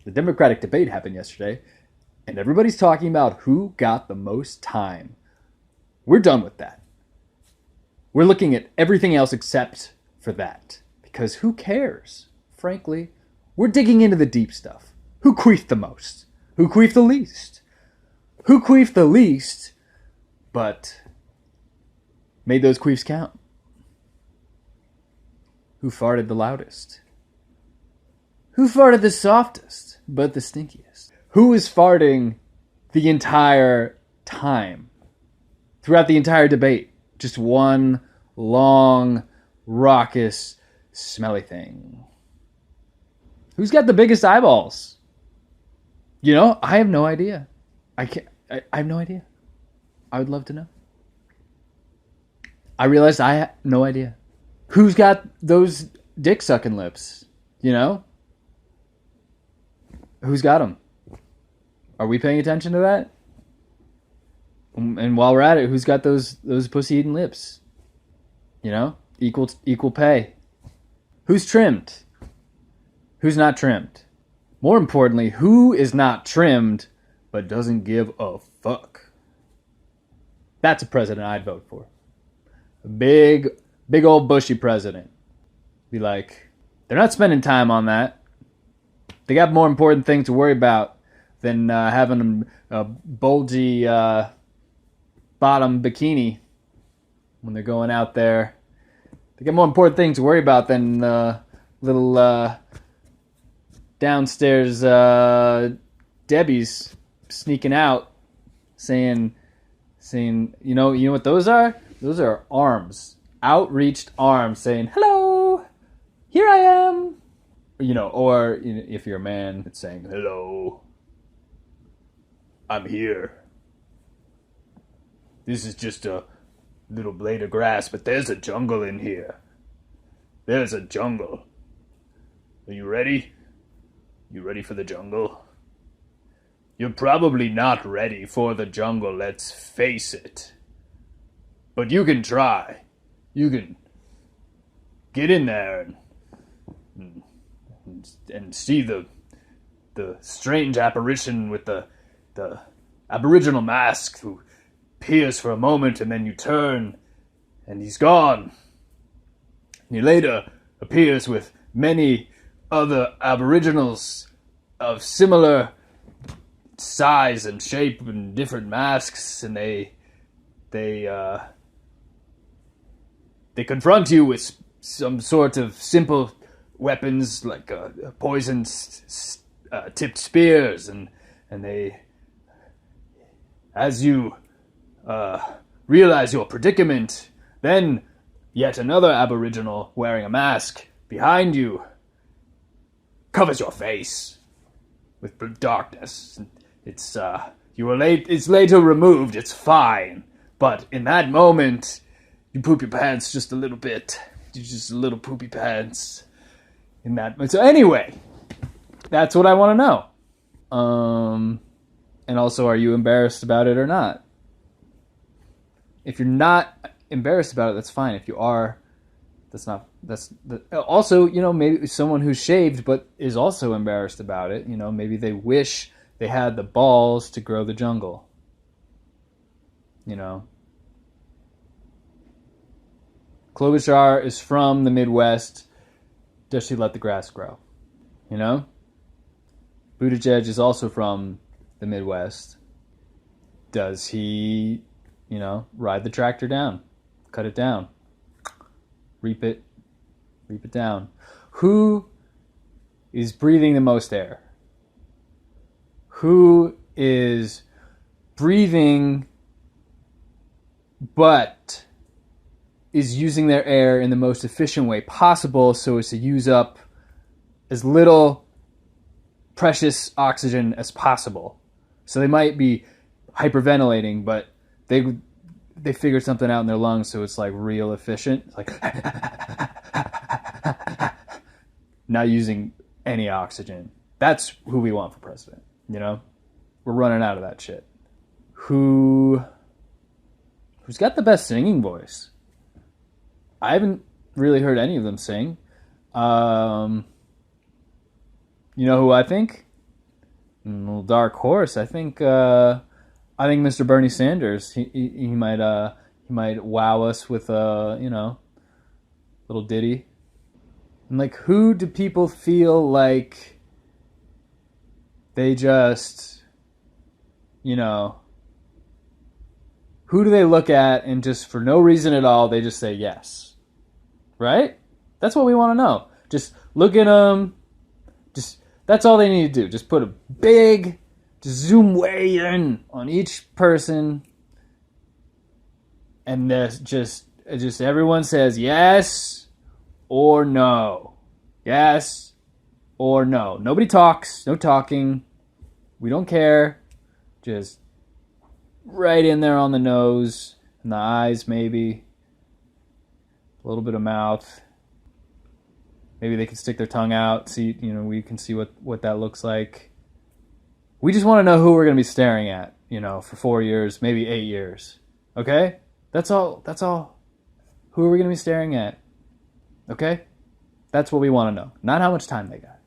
The Democratic debate happened yesterday, and everybody's talking about who got the most time. We're done with that. We're looking at everything else except for that. Because who cares? Frankly, we're digging into the deep stuff. Who queefed the most? Who queefed the least? Who queefed the least, but made those queefs count? Who farted the loudest? Who farted the softest, but the stinkiest? Who is farting the entire time? Throughout the entire debate. Just one long, raucous, smelly thing. Who's got the biggest eyeballs? You know, I have no idea. I have no idea. I would love to know. I realized I have no idea. Who's got those dick-sucking lips? You know? Who's got them? Are we paying attention to that? And while we're at it, who's got those pussy-eating lips? You know? Equal pay. Who's trimmed? Who's not trimmed? More importantly, who is not trimmed but doesn't give a fuck? That's a president I'd vote for. A big old bushy president. Be like, they're not spending time on that. They got more important things to worry about than having a bulgy bottom bikini when they're going out there. They got more important things to worry about than little downstairs Debbie's sneaking out, saying, you know what those are? Those are arms, outreached arms, saying, "Hello, here I am." You know, or if you're a man, it's saying, "Hello, I'm here. This is just a little blade of grass, but there's a jungle in here. There's a jungle. Are you ready? You ready for the jungle? You're probably not ready for the jungle, let's face it. But you can try. You can get in there and see the strange apparition with the aboriginal mask who appears for a moment and then you turn and he's gone. And he later appears with many other aboriginals of similar size and shape and different masks, and they confront you with some sort of simple weapons like poison tipped spears, and they, as you realize your predicament, then yet another aboriginal wearing a mask behind you covers your face with darkness. It's you were late. It's later removed. It's fine, but in that moment, you poop your pants just a little bit. You just a little poopy pants in that. So anyway, that's what I want to know. And also, are you embarrassed about it or not? If you're not embarrassed about it, that's fine. If you are, also, you know, maybe someone who's shaved but is also embarrassed about it. You know, maybe they wish they had the balls to grow the jungle. You know, Klobuchar is from the Midwest. Does she let the grass grow? You know, Buttigieg is also from the Midwest. Does he, you know, ride the tractor down, cut it down, reap it down? Who is breathing the most air? Who is breathing but is using their air in the most efficient way possible so as to use up as little precious oxygen as possible? So they might be hyperventilating, but they figured something out in their lungs, so it's like real efficient. It's like not using any oxygen. That's who we want for president. You know, we're running out of that shit. Who's got the best singing voice? I haven't really heard any of them sing. You know who I think? Little dark horse. I think Mr. Bernie Sanders. He might wow us with a little ditty. And like, who do people feel like they just, you know, who do they look at and just for no reason at all they just say yes, right? That's what we want to know. Just look at them. Just that's all they need to do. Just put a big, just zoom way in on each person, and just everyone says yes or no. Yes or no. Nobody talks. No talking. We don't care. Just right in there on the nose and the eyes, maybe. A little bit of mouth. Maybe they can stick their tongue out. See, we can see what that looks like. We just want to know who we're going to be staring at, for 4 years, maybe 8 years. Okay? That's all. Who are we going to be staring at? Okay? That's what we want to know. Not how much time they got.